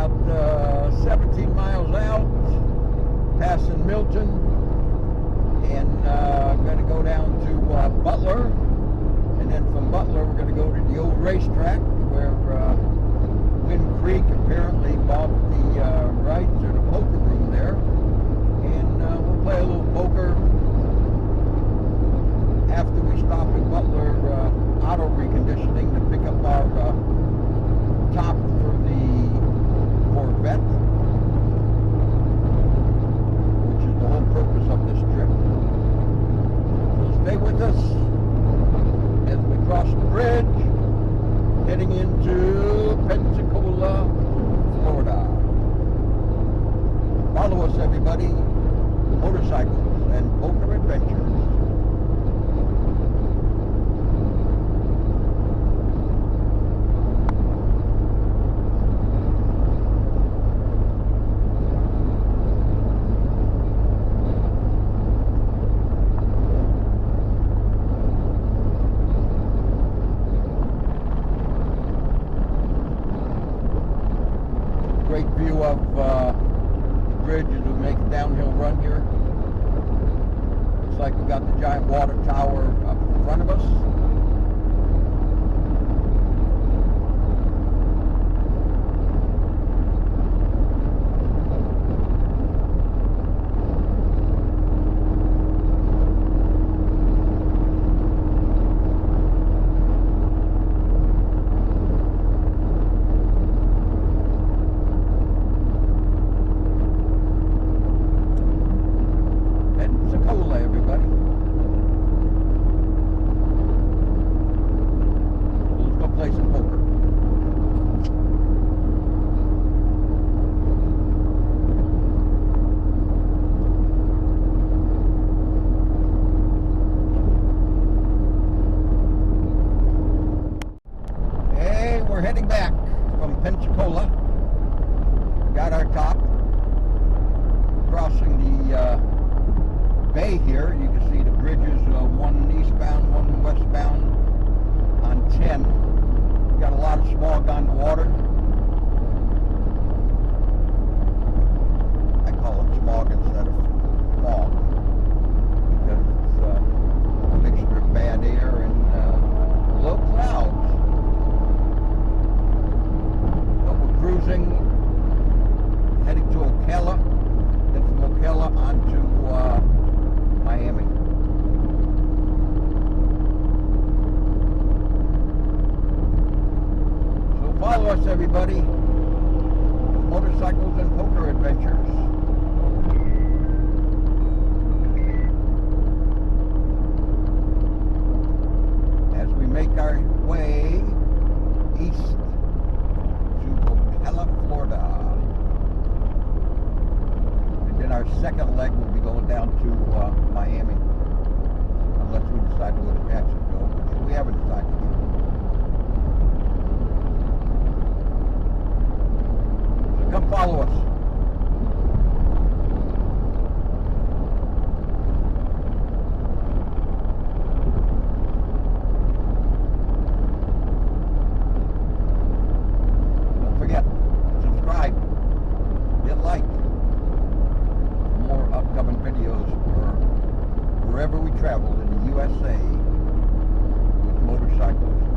about 17 miles out, passing Milton, and going to go down to Butler, and then from Butler we're going to go to the old racetrack where Wind Creek apparently bought the rights to the poker room there, and we'll play a little poker after we stop at Butler auto reconditioning to pick up our top for the Vette, which is the whole purpose of this trip. So stay with us as we cross the bridge, heading into Pensacola, Florida. Follow us, everybody. Motorcycles and poker adventures. Great view of the bridge as we make a downhill run here. Looks like we got the giant water tower up in front of us. Pensacola, everybody. Let's go play some poker. Hey, we're heading back from Pensacola. Got our top. Crossing the bay here. You can see the bridges, one eastbound, one westbound on 10. Got a lot of smog on the water. I call it smog instead of fog because it's a mixture of bad air and low clouds. But we're cruising, heading to Ocala, then from Ocala onto Miami. So follow us, everybody. Motorcycles and poker adventures. As we make our way east to Ocala, Florida. And then our second leg will be going down to Miami, unless we decide to go to Jacksonville, which we haven't decided yet. So come follow us. Don't forget, subscribe, hit like. More upcoming videos for wherever we travel in the USA with motorcycles